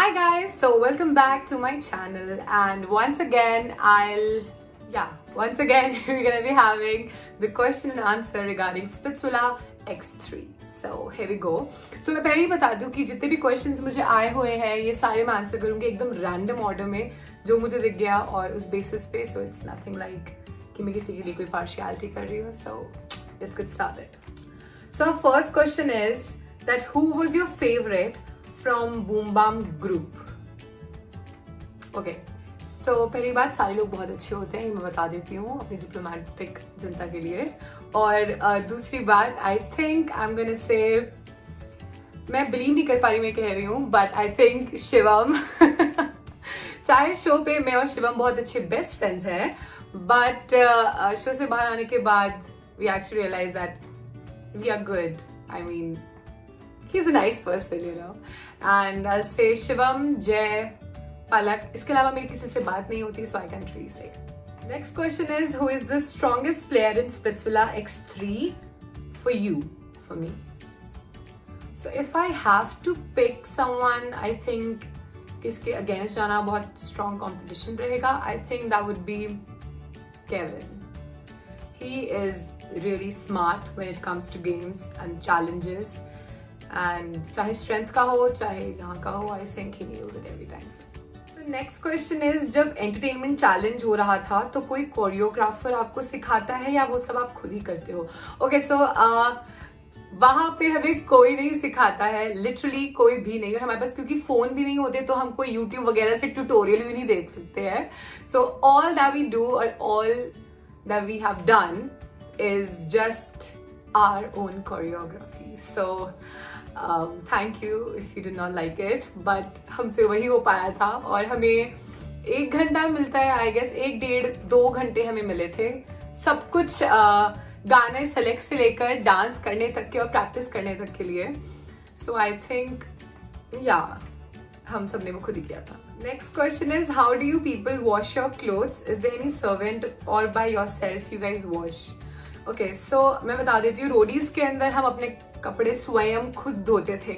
Hi guys, so welcome back to my channel, and once again we're gonna be having the question and answer regarding Splitsvilla X3. So here we go. So मैं पहले ही बता दूं कि जितने भी questions मुझे आए हुए हैं ये सारे मैं आंसर करूंगी एकदम random order में जो मुझे दिख गया और उस basis पे. So it's nothing like कि मैं किसी के लिए कोई partiality कर रही हूँ. So let's get started. So our first question is that who was your favorite from Boom Bam group? Okay, so पहली बात सारे लोग बहुत अच्छे होते हैं, ये मैं बता देती हूँ अपनी डिप्लोमेटिक जनता के लिए. और दूसरी बात, I think I'm gonna say, मैं बिलीव नहीं कर पा रही मैं कह रही हूँ, but I think शिवम चाहे शो पे मैं और शिवम बहुत अच्छे बेस्ट फ्रेंड्स हैं, but शो से बाहर आने के बाद we actually realized that we are good. I mean, he's a nice person, you know. And I'll say Shivam, Jay, Palak. इसके अलावा मेरी किसी से बात नहीं होती, so I can't really say. Next question is, who is the strongest player in Splitsvilla X3 for you, for me? So if I have to pick someone, I think किसके against जाना बहुत strong competition रहेगा. I think that would be Kevin. He is really smart when it comes to games and challenges. And चाहे strength का हो चाहे यहाँ का हो, I think he nails it every time. So next question is, जब entertainment challenge हो रहा था तो कोई कोरियोग्राफर आपको सिखाता है या वो सब आप खुद ही करते हो? Okay, so वहाँ पे हमें कोई नहीं सिखाता है, literally कोई भी नहीं. और हमारे पास क्योंकि फोन भी नहीं होते तो हम कोई YouTube वगैरह से ट्यूटोरियल भी नहीं देख सकते हैं. So all that we do or all that we have done is just our own choreography. So thank you if you did not like it, but हमसे वही हो पाया था. और हमें 1 घंटा मिलता है, I guess 1-1.5-2 घंटे हमें मिले थे. सब कुछ गाने सेलेक्ट से लेकर डांस करने तक के और प्रैक्टिस करने तक के लिए. So I think हम सब ने वो खुद ही किया था. Next question is, how do you people wash your clothes? Is there any servant or by yourself you guys wash? Okay, so मैं बता देती हूँ, रोडीज के अंदर हम अपने कपड़े स्वयं खुद धोते थे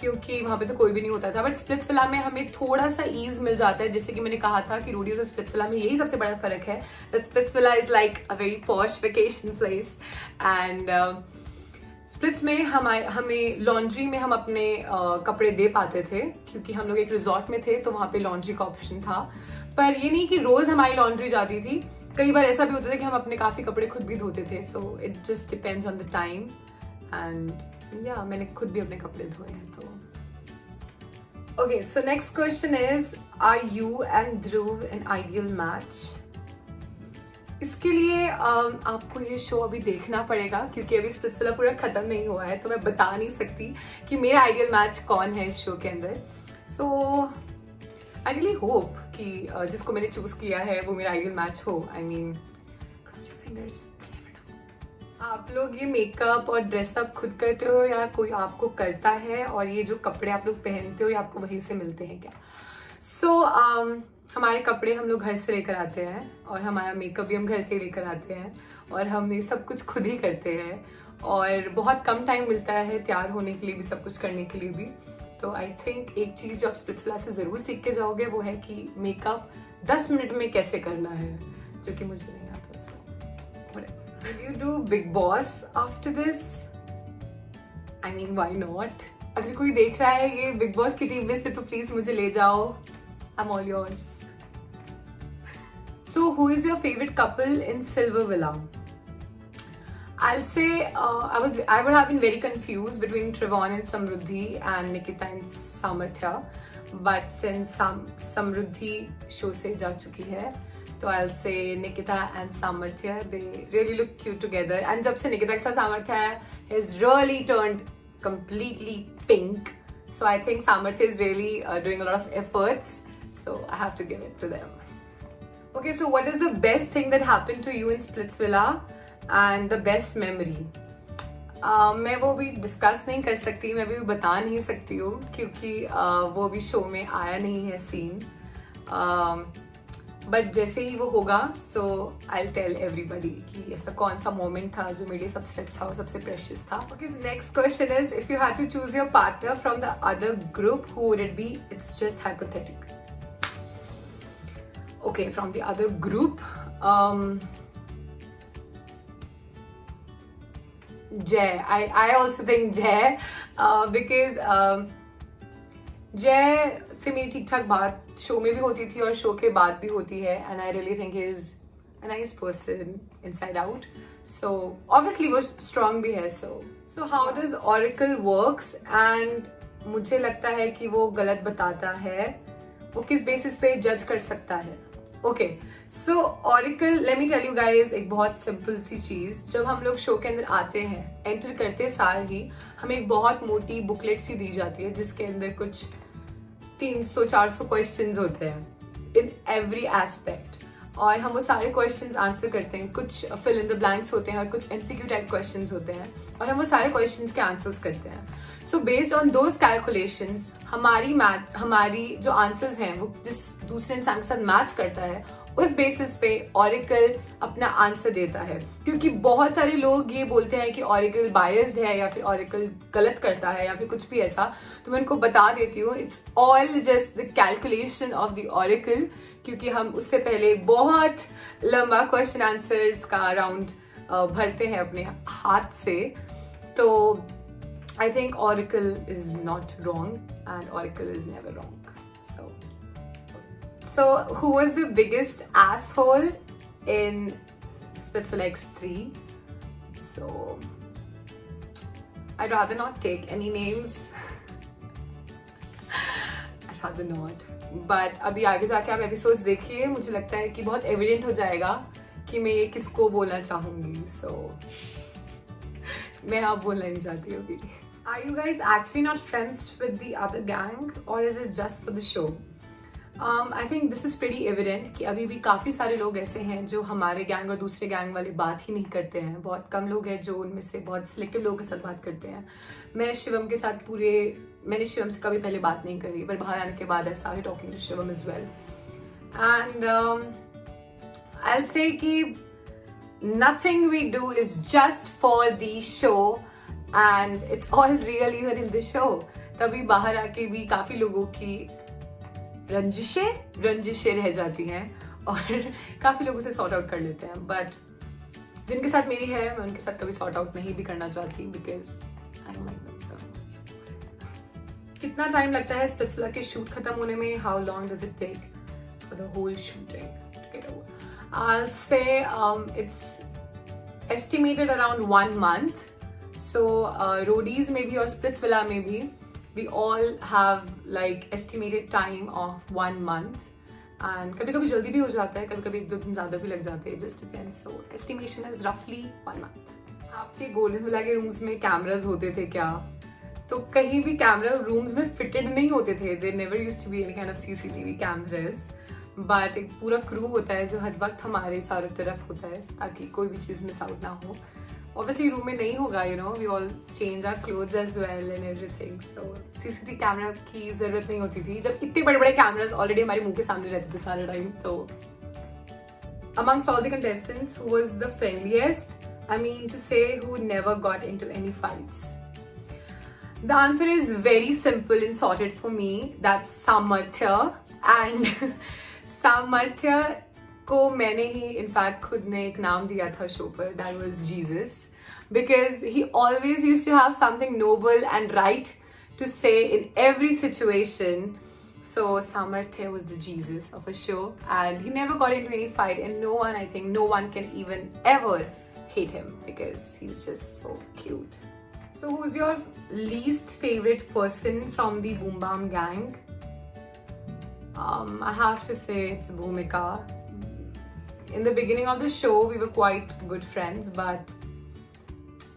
क्योंकि वहाँ पे तो कोई भी नहीं होता था. बट स्प्लिट्सविला में हमें थोड़ा सा ईज मिल जाता है, जैसे कि मैंने कहा था कि रोडीज और स्प्लिट्सविला में यही सबसे बड़ा फर्क है. That Splitsvilla is like a very posh vacation place, and splits में हमें लॉन्ड्री में हम अपने कपड़े दे पाते थे क्योंकि हम लोग एक रिजॉर्ट में थे तो वहाँ पे लॉन्ड्री का ऑप्शन था. पर ये नहीं कि रोज हमारी लॉन्ड्री जाती थी, कई बार ऐसा भी होता था कि हम अपने काफी कपड़े खुद भी धोते थे. So it just depends on the time. And मैंने खुद भी अपने कपड़े धोए हैं तो. Okay, so next question is, are you and Dhruv an ideal match? इसके लिए आपको ये शो अभी देखना पड़ेगा क्योंकि अभी स्प्लिट्सविला पूरा खत्म नहीं हुआ है, तो मैं बता नहीं सकती कि मेरा आइडियल मैच कौन है इस शो के अंदर. सो आई रियली होप कि जिसको मैंने चूज किया है वो मेरा आइडियल मैच हो. I mean, cross your fingers. आप लोग ये मेकअप और ड्रेसअप खुद करते हो या कोई आपको करता है? और ये जो कपड़े आप लोग पहनते हो ये आपको वहीं से मिलते हैं क्या? सो हमारे कपड़े हम लोग घर से लेकर आते हैं और हमारा मेकअप भी हम घर से लेकर आते हैं और हम ये सब कुछ खुद ही करते हैं. और बहुत कम टाइम मिलता है तैयार होने के लिए भी, सब कुछ करने के लिए भी. तो आई थिंक एक चीज़ जो आप स्प्लिट्सविला से ज़रूर सीख के जाओगे वो है कि मेकअप 10 मिनट में कैसे करना है, जो कि मुझे नहीं आता. Will you do Big Boss after this? I mean, why not? अगर कोई देख रहा है ये Big Boss की टीम में से तो प्लीज मुझे ले जाओ. I'm all yours. So, who is your favorite couple in Silvervilla? I'll say I would have been very confused between Trivon and Samruddhi and Nikita and Samarthya, but since Samruddhi show से जा चुकी है तो I'll say Nikita and Samarthya, they really look cute together. And जब से Nikita के साथ Samarthya has really turned completely pink, so I think Samarthya is really doing a lot of efforts, so I have to give it to them. Okay, so what is the best thing that happened to you in Splitsvilla and the best memory? मैं वो भी discuss नहीं कर सकती, मैं भी बता नहीं सकती हूँ क्योंकि वो भी शो में आया नहीं है सीन. बट जैसे ही वो होगा सो आई विल टेल एवरीबडी कि ऐसा कौन सा मोमेंट था जो मेरे लिए सबसे अच्छा और सबसे प्रेशियस था. Okay, next question is if you had to choose your partner from the other group who would it be? It's just hypothetical. Okay, from the other group, Jay. I also think Jay because Jay से मेरी ठीक ठाक बात show में भी होती थी और शो के बाद भी होती है, and I really think he is a nice person inside out. So obviously वो strong भी है. So how does Oracle works? And मुझे लगता है कि वो गलत बताता है. वो किस बेसिस पे जज कर सकता है? Okay, so oracle, let me tell you guys एक बहुत सिंपल सी चीज. जब हम लोग शो के अंदर आते हैं, एंटर करते सार ही हमें एक बहुत मोटी बुकलेट सी दी जाती है जिसके अंदर कुछ 300-400 क्वेश्चंस होते हैं इन एवरी एस्पेक्ट, और हम वो सारे क्वेश्चंस आंसर करते हैं. कुछ फिल इन द ब्लैंक्स होते हैं और कुछ एमसीक्यू टाइप क्वेश्चंस होते हैं, और हम वो सारे क्वेश्चंस के आंसर्स करते हैं. So based on those calculations हमारी जो आंसर्स हैं वो जिस दूसरे इंसान के साथ मैच करता है, उस बेसिस पे ऑरिकल अपना आंसर देता है. क्योंकि बहुत सारे लोग ये बोलते हैं कि ऑरिकल बायस्ड है या फिर ऑरिकल गलत करता है या फिर कुछ भी ऐसा, तो मैं उनको बता देती हूँ it's all just the calculation of the oracle. क्योंकि हम उससे पहले बहुत लंबा क्वेश्चन आंसर्स का राउंड भरते हैं अपने हाथ से. तो I think Oracle is not wrong and Oracle is never wrong. So who was the biggest asshole in Spitzula X3? So I'd rather not take any names. I'd rather not. But अभी आगे जाके आप episodes देखिए, मुझे लगता है कि बहुत एविडेंट हो जाएगा कि मैं ये किसको बोलना चाहूंगी. So मैं आप बोलना नहीं चाहती अभी. Are you guys actually not friends with the other gang or is it just for the show? I think this is pretty evident कि अभी भी काफ़ी सारे लोग ऐसे हैं जो हमारे गैंग और दूसरे गैंग वाले बात ही नहीं करते हैं. बहुत कम लोग हैं जो उनमें से बहुत सिलेक्टिव लोगों के साथ बात करते हैं. मैंने शिवम से कभी पहले बात नहीं करी, पर बाहर आने के बाद I started talking to Shivam as well. And I'll say कि nothing we do is just for the show and it's all real even in the show. तभी बाहर आके भी काफी लोगों की रंजिशें रह जाती हैं और काफी लोगों से सॉर्ट आउट कर लेते हैं. बट जिनके साथ मेरी है मैं उनके साथ कभी सॉर्ट आउट नहीं भी करना चाहती because I don't like them. So कितना टाइम लगता है स्पिट्सुला के शूट खत्म होने में? How long does it take for the whole shooting to get over? I'll say it's estimated around 1 month. So Rodies maybe or Splitsvilla maybe, we all have like estimated time of 1 month. And कभी कभी जल्दी भी हो जाता है, कभी कभी 1-2 दिन ज़्यादा भी लग जाते हैं, just depends. So estimation is roughly 1 month. आपके गोल्डन विला के रूम्स में कैमराज होते थे क्या? तो कहीं भी कैमरा रूम्स में फिटेड नहीं होते थे. There never used to be any kind of CCTV cameras. But एक पूरा क्रू होता है जो हर वक्त हमारे चारों तरफ होता है ताकि कोई भी चीज़ मिस आउट ना हो. ऑब्वियसली रूम में नहीं होगा, you know, we all change our clothes as well and everything. So CCTV camera की ज़रूरत नहीं होती थी जब इतने बड़े बड़े कैमराज ऑलरेडी हमारे मुंह के सामने रहते थे सारे टाइम. तो amongst all the contestants who was the friendliest, I mean to say who never got into any fights? The answer is very simple and sorted for me. That's Samarthya. And Samarthya को मैंने ही इनफैक्ट खुद ने एक नाम दिया था show पर, that was Jesus, because he always used to have something noble and right to say in every situation. So Samarthya was the Jesus of a show, and he never got into any fight, and no one, I think, no one can even ever hate him because he's just so cute. So who's your least favorite person from the Boom Bam gang? I have to say it's Bhumika. In the beginning of the show, we were quite good friends, but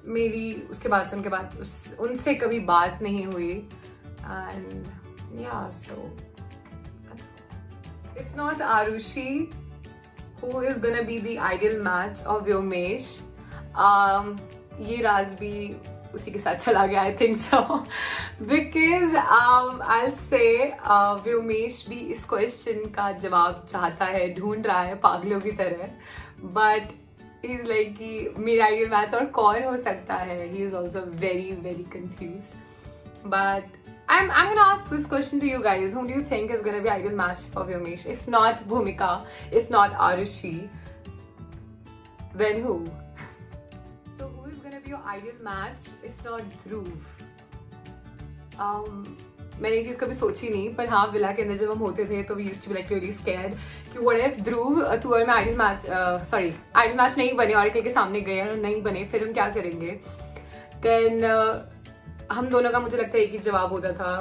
मेरी उसके बाद से उनके बाद उनसे कभी बात नहीं हुई, and yeah, so that's all. If not Arushi, who is gonna be the ideal match of Vyomesh? ये राज भी उसी के साथ चला गया, I think so, because I से व्योमेश भी इस क्वेश्चन का जवाब चाहता है, ढूंढ रहा है पागलों की तरह, बट ही इज लाइक कि मेरा आइडियल मैच और कौन हो सकता है. He is also very very confuse. But I'm gonna ask this question to you guys. Who do you think is gonna be ideal match for Vyomesh? If not Bhumika, if not Arushi, then who? So who is gonna be your ideal match if not Dhruv? मैंने ये चीज़ कभी सोची नहीं, पर हाँ villa के अंदर जब हम होते थे तो we used to be like really scared कि what if ध्रुव तू और मैं आइडियल मैच नहीं बने, ऑरेकल के सामने गए और नहीं बने, फिर हम क्या करेंगे. देन हम दोनों का मुझे लगता है एक ही जवाब होता था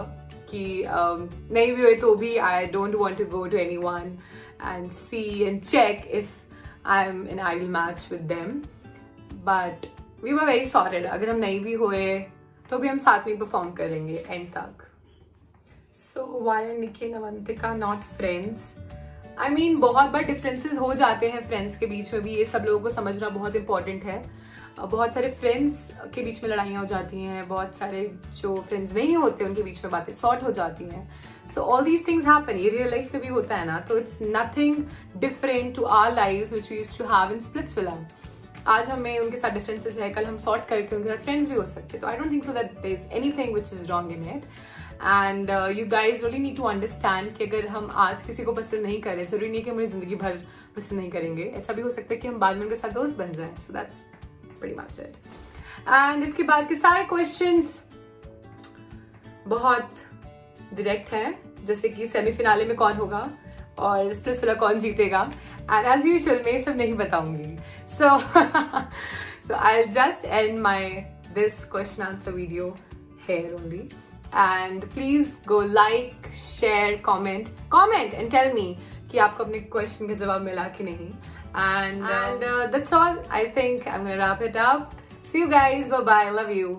कि नहीं भी हुए तो भी I don't want to go to anyone and see and check if I am in ideal match with them. But we were very sorted. अगर हम नहीं भी हुए तो भी हम साथ में परफॉर्म करेंगे एंड तक. So why are Nikki and Avantika not friends? I mean बहुत बार डिफरेंसेस हो जाते हैं फ्रेंड्स के बीच में भी, ये सब लोगों को समझना बहुत इंपॉर्टेंट है. बहुत सारे फ्रेंड्स के बीच में लड़ाइयाँ हो जाती हैं, बहुत सारे जो फ्रेंड्स नहीं होते उनके बीच में बातें सॉर्ट हो जाती हैं. So all these things happen, ये रियल लाइफ में भी होता है ना. तो it's nothing different to our lives which we used to have in Splitsvilla. आज हमें उनके साथ डिफरेंसेस है, कल हम सॉर्ट करके उनके साथ फ्रेंड्स भी हो सकते. तो I don't think so that there is anything which is wrong in it. And you guys really need to understand कि अगर हम आज किसी को पसंद नहीं करें, जरूरी नहीं कि हमें जिंदगी भर पसंद नहीं करेंगे. ऐसा भी हो सकता है कि हम बाद में उनके साथ दोस्त बन जाएं. So that's pretty much it. And इसके बाद के सारे questions बहुत डायरेक्ट हैं, जैसे कि सेमीफिनाले में कौन होगा और स्प्लिट्सविला कौन जीतेगा. एंड एज यूजुअल मैं सब नहीं बताऊंगी. So I'll just end this question answer video here only. And please go like, share, comment and tell me कि आपको अपने क्वेश्चन का जवाब मिला कि नहीं. And that's all. I think I'm gonna wrap it up. See you guys. Bye bye. Love you.